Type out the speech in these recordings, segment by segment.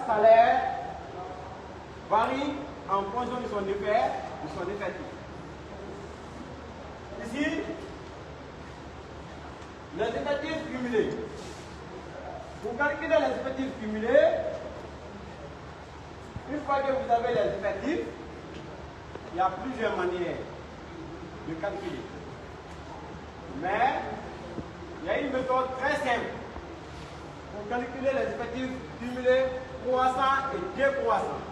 salaire varie en fonction de son effectif. Ici, les effectifs cumulés. Pour calculer les effectifs cumulés, une fois que vous avez les effectifs, il y a plusieurs manières de calculer. Mais il y a une méthode très simple pour calculer les effectifs cumulés croissants et décroissants.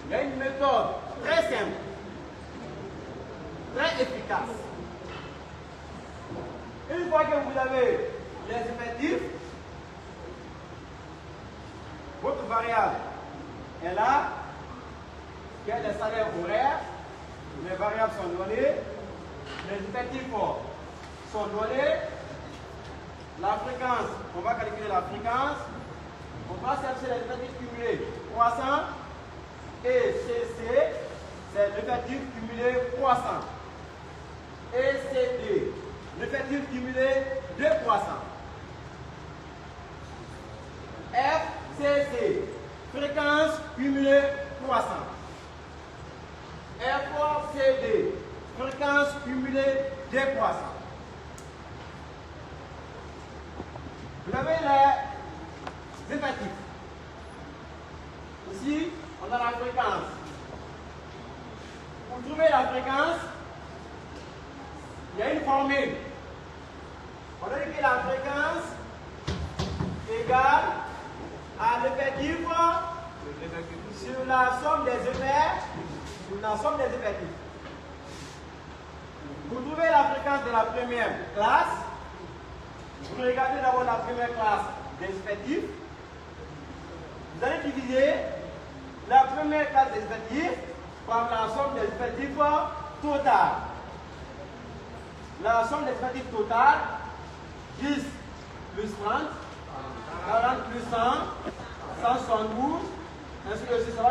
Il y a une méthode très simple, très efficace. Une fois que vous avez les effectifs, votre variable est là, qui est les salaires horaires, les variables sont données, les effectifs sont donnés, la fréquence, on va calculer la fréquence, on va chercher les effectifs cumulés croissants, et CC, c'est l'effectif cumulé croissant, et CD, l'effectif cumulé décroissant. FCC, fréquence cumulée croissante. FCD, fréquence cumulée décroissante. Vous avez les effectifs. Ici, on a la fréquence. Pour trouver la fréquence, il y a une formule. On a dit que la fréquence égale à l'effectif sur la somme des effectifs. Pour trouver la fréquence de la première classe, vous regardez d'abord la première classe des effectifs. Vous allez diviser la première classe des effectifs par la somme des effectifs total. La somme des effectifs total, 10 plus 30, 40 plus 100, 172, ainsi de suite, ça va.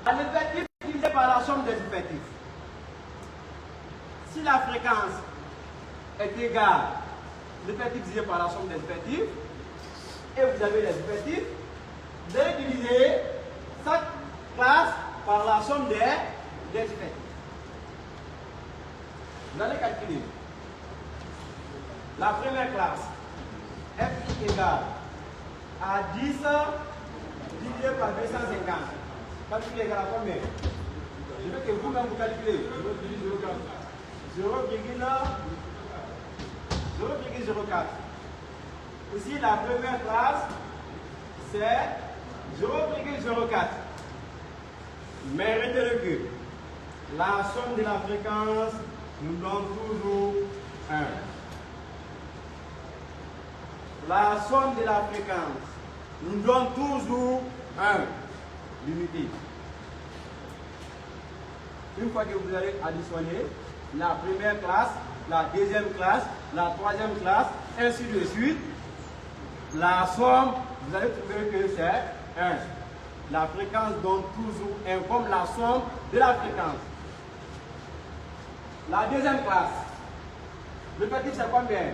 L'effectif divisé par la somme des effectifs. Si la fréquence est égale à l'effectif divisé par la somme des effectifs, et vous avez les effectifs, vous allez diviser chaque classe par la somme des effectifs. Vous allez calculer la première classe, F égale à 10 divisé par 250. Calculez égal à combien? Je veux que vous-même vous calculez. 0,04. Ici, la première classe, c'est 0,04. Mais retenez que la somme de la fréquence nous donne toujours 1. La somme de la fréquence nous donne toujours 1. L'unité. Une fois que vous allez additionner la première classe, la deuxième classe, la troisième classe, ainsi de suite, la somme, vous allez trouver que c'est 1. La fréquence donne toujours 1 comme la somme de la fréquence. La deuxième classe, l'effectif c'est combien?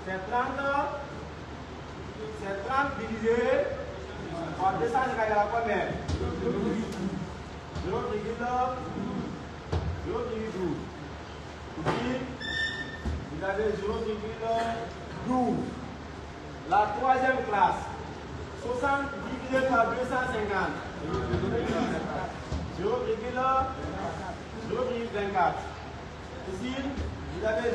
C'est 30 divisé par 200, c'est égal à combien? 0,12. Ici, vous avez 0,12. La troisième classe, 60 divisé par 250. 0,24. Ici, vous avez 0,24.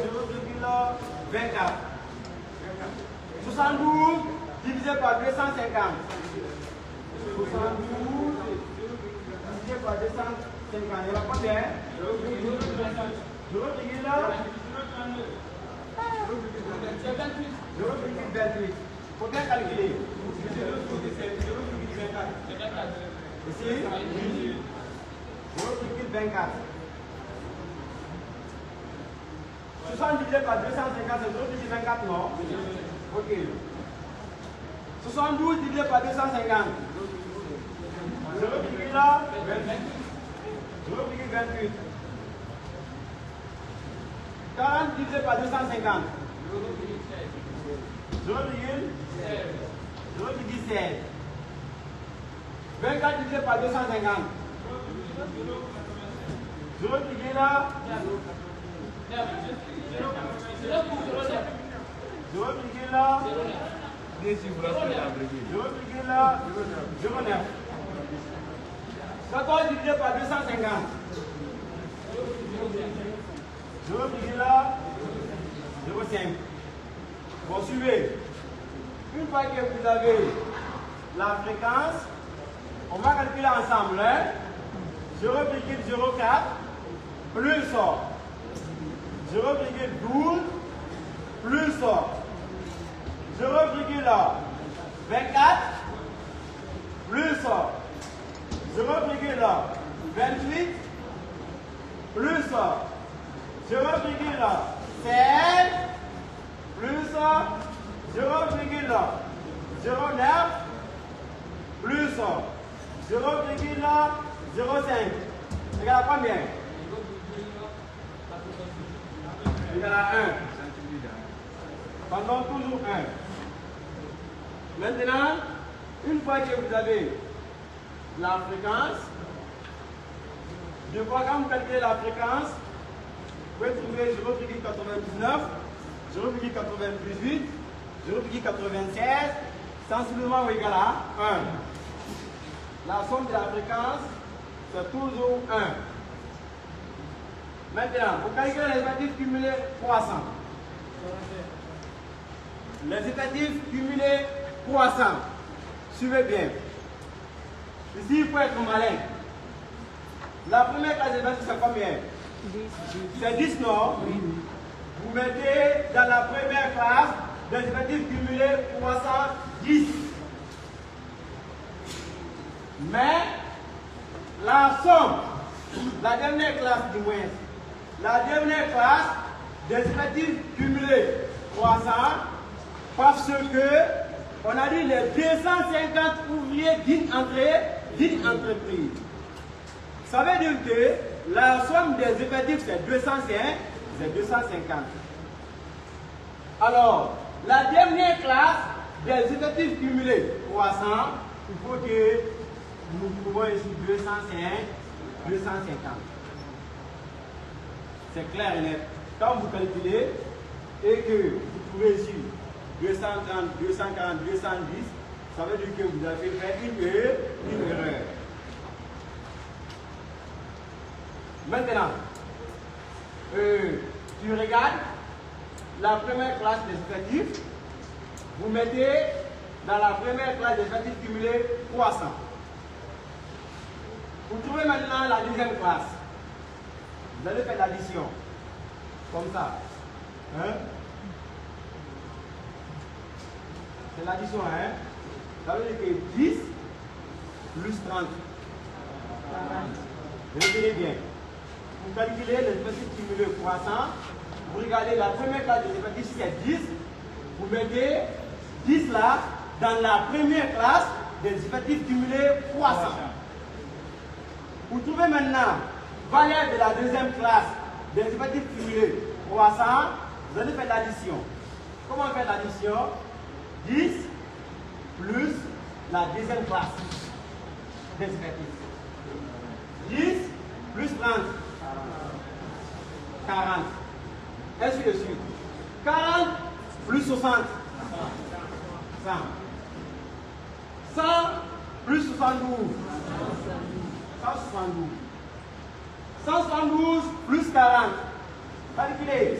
72 divisé par 250. 72 divisé par 250. Il y a combien? 0,28. Faut bien calculer. 0,24. Ici 0,24. 60 divisé par 250, c'est 0,24, non? Ok. 72 divisé par 250. 0,28. 40 divisé par 250. 0,16. 24 divisé par 250. 0,9. 14 divisé par 250. 0,05. Bon, suivez. Une fois que vous avez la fréquence, on va calculer ensemble. 0,04 plus 0,12 plus 0,24 plus 0,28 plus 0,16 plus 0,09 plus 0,05. Égal à combien? Égal à 1. Pendant toujours 1. Maintenant, une fois que vous avez la fréquence, de quoi quand vous calculez la fréquence, vous pouvez trouver 0,99, 0,98, 0,96, sensiblement égal à 1. La somme de la fréquence, c'est toujours 1. Maintenant, vous calculez les effectifs cumulés croissants. Les effectifs cumulés croissants. Suivez bien. Ici, il faut être malin. La première classe d'effectifs, c'est combien? 10. C'est 10, non? Oui. Vous mettez dans la première classe des effectifs cumulés croissants 10. Mais la somme, la dernière classe du moins, la dernière classe des effectifs cumulés croissants, parce que on a dit les 250 ouvriers d'une entreprise. Ça veut dire que la somme des effectifs c'est 250. Alors, la dernière classe des effectifs cumulés croissants, il faut que nous trouvons ici 250. C'est clair et net. Quand vous calculez et que vous trouvez ici 230, 240, 210, ça veut dire que vous avez fait une erreur. Maintenant, tu regardes la première classe des effectifs, vous mettez dans la première classe des effectifs cumulés croissants. Vous trouvez maintenant la deuxième classe. Vous allez faire l'addition. Comme ça. Hein? C'est l'addition, hein? Ça veut dire que 10 plus 30. Retenez bien. Vous calculez les effectifs cumulés croissants. Vous regardez la première classe des effectifs, c'est 10. Vous mettez 10 là dans la première classe des effectifs cumulés croissants. Vous trouvez maintenant valeur de la deuxième classe des effectifs cumulés croissants. Vous allez faire l'addition. Comment faire l'addition? 10 plus la deuxième classe des effectifs. 10 plus 30. 40. Ainsi de suite. 40 plus 60. 100. 100 plus 72. 172. 172 plus 40. Calculez.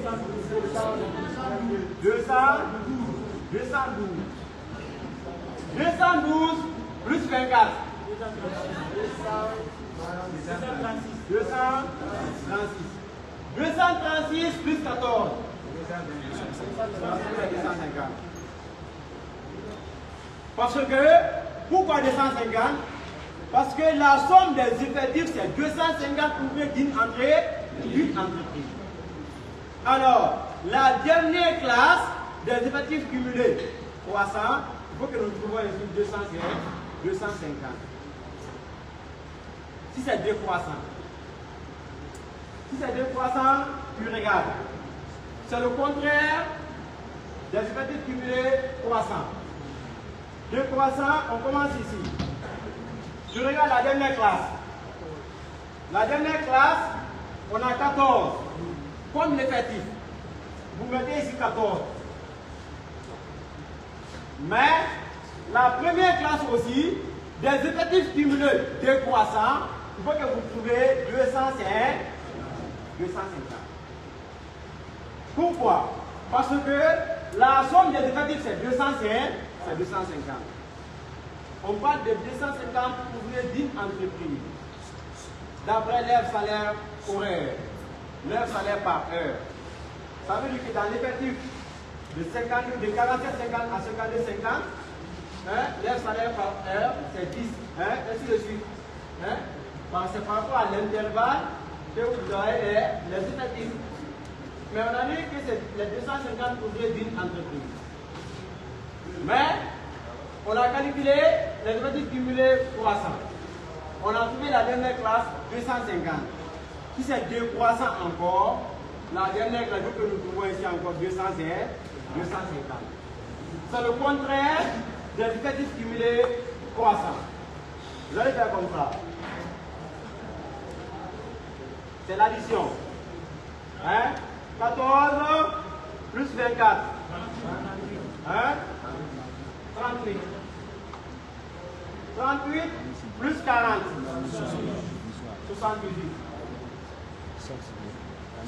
212 plus 24. 236 plus 14. 250. Parce que, pourquoi 250? Parce que la somme des effectifs, c'est 250 ouvriers d'une entreprise. Alors, la dernière classe des effectifs cumulés, 300, il faut que nous trouvions ici 250. Si c'est 2 fois 100, si c'est 2 fois 100, tu regardes. C'est le contraire des effectifs cumulés 300. 2 fois 100, on commence ici. Tu regardes la dernière classe. La dernière classe, on a 14. Comme l'effectif. Vous mettez ici 14. Mais la première classe aussi, des effectifs cumulés décroissants, il faut que vous trouviez 250. Pourquoi? Parce que la somme des effectifs c'est 250. On parle de 250 ouvriers d'une entreprise. D'après leur salaire horaire, leur salaire par heure. Ça veut dire que dans l'effectif de 47,50 à 52,50, leur salaire par heure, c'est 10. Ainsi de suite. C'est par rapport à l'intervalle que vous aurez les effectifs. Mais on a dit que c'est les 250 ouvriers d'une entreprise. Mais on a calculé les effectifs cumulés 300. On a trouvé la dernière classe 250. Si c'est 2 croissants encore, la dernière classe que nous trouvons ici encore 250. C'est le contraire des effectifs cumulés croissants. Vous allez faire comme ça. C'est l'addition. 14 plus 24. 38. 38 plus 40. 78.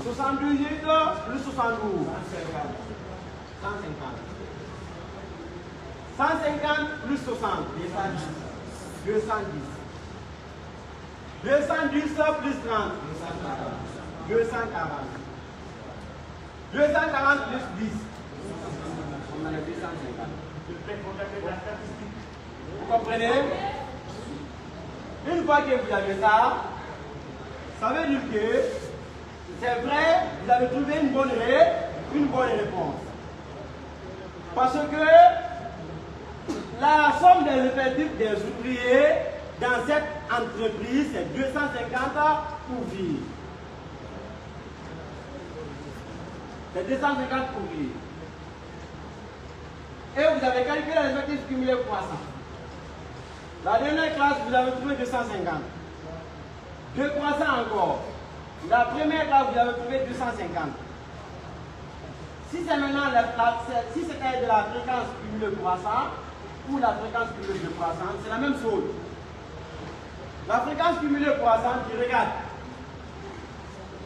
78 plus 72. 150. 150 plus 60. 210. 210 plus 30. 240. 240 plus 10. On a le 250. Vous comprenez? Une fois que vous avez ça, ça veut dire que c'est vrai, vous avez trouvé une bonne réponse. Parce que la somme des effectifs des ouvriers dans cette entreprise, c'est 250 ouvriers. C'est 250 ouvriers. Et vous avez calculé les effectifs cumulés croissants. La dernière classe, vous avez trouvé 250. 2 croissants encore. La première classe, vous avez trouvé 250. Si c'est maintenant si c'était de la fréquence cumulée croissant ou la fréquence cumulée de croissance, c'est la même chose. La fréquence cumulée croissante, tu regardes.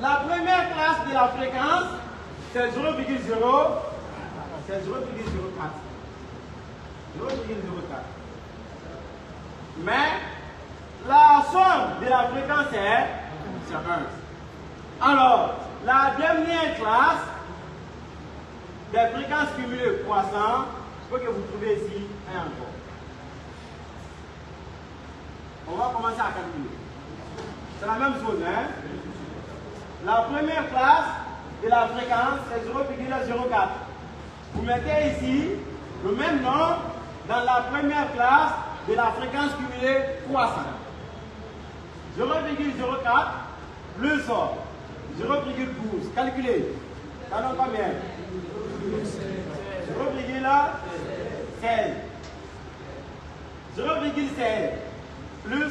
La première classe de la fréquence, c'est 0,0. C'est 0,04. 0,04. Mais la somme de la fréquence c'est 1. Alors, la dernière classe des fréquences cumulées croissantes, il faut que vous trouviez ici 1 encore. On va commencer à calculer. C'est la même chose. La première classe de la fréquence, c'est 0,04. Vous mettez ici le même nom dans la première classe de la fréquence cumulée croissante. 0,04 plus 0,12. Calculez. Ça donne combien? 0,16. 0,16 plus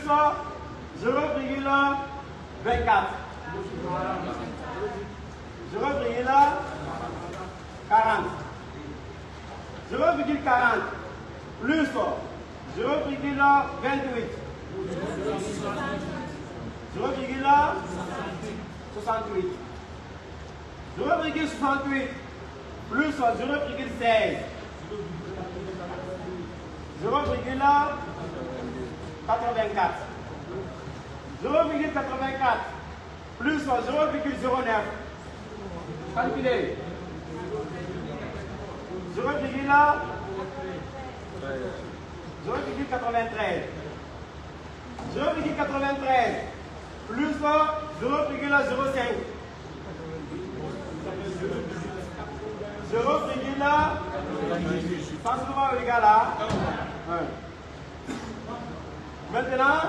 0,24. 0,40. 0,40 plus 0,28. 0,68. 0,68 plus 0,16. 0,84. 0,84 plus 0,09. Calculez. 0,93. 0,93 plus 0,05. 0,5 souvent égal à 1. Maintenant,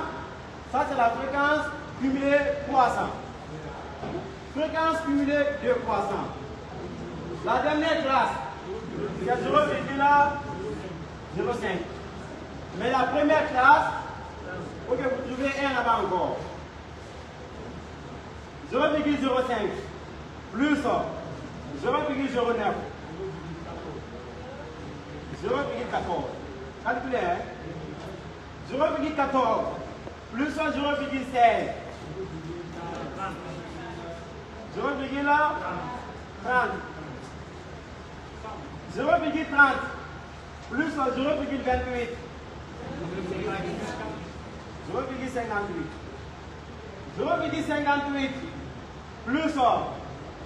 ça c'est la fréquence cumulée croissant. Fréquence cumulée de croissant. La dernière classe, c'est 0,05. Mais la première classe, ok, vous trouvez un là-bas encore. 0,05 plus 0,09. 0,14. Calculez, hein? 0,14 plus 0,16. 0,30. 0,30 plus 0,28. 0,58. 0,58 plus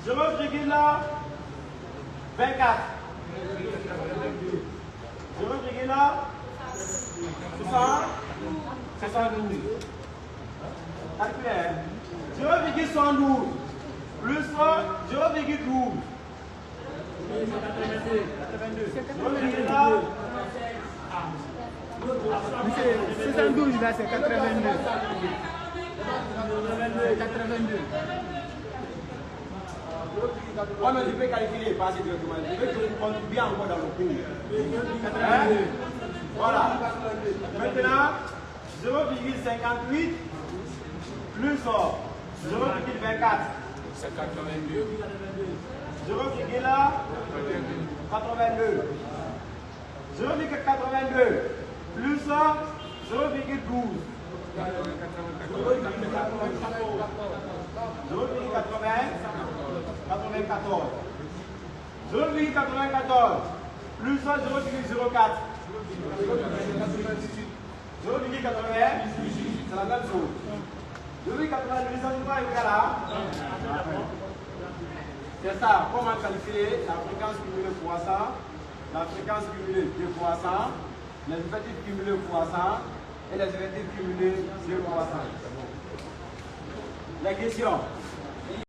0,24. 0,72. Calculez. 0,72 plus 0,12. 72 là, c'est 82. 82. Ouais, mais je peux calculer, pas assez directement. Je veux que vous comptez bien encore dans le cours. Hein? Voilà. Maintenant, 0,58 plus 0,24. C'est 82. 0,82. 0,82 plus 0,12. 0,94 plus 0,04. 0,80, c'est la même chose. 0,88, ça c'est égal à. C'est ça, comment qualifier la fréquence cumulée croissant, la fréquence cumulée décroissant, les effectifs cumulés croissants et les effectifs cumulés décroissants. La question.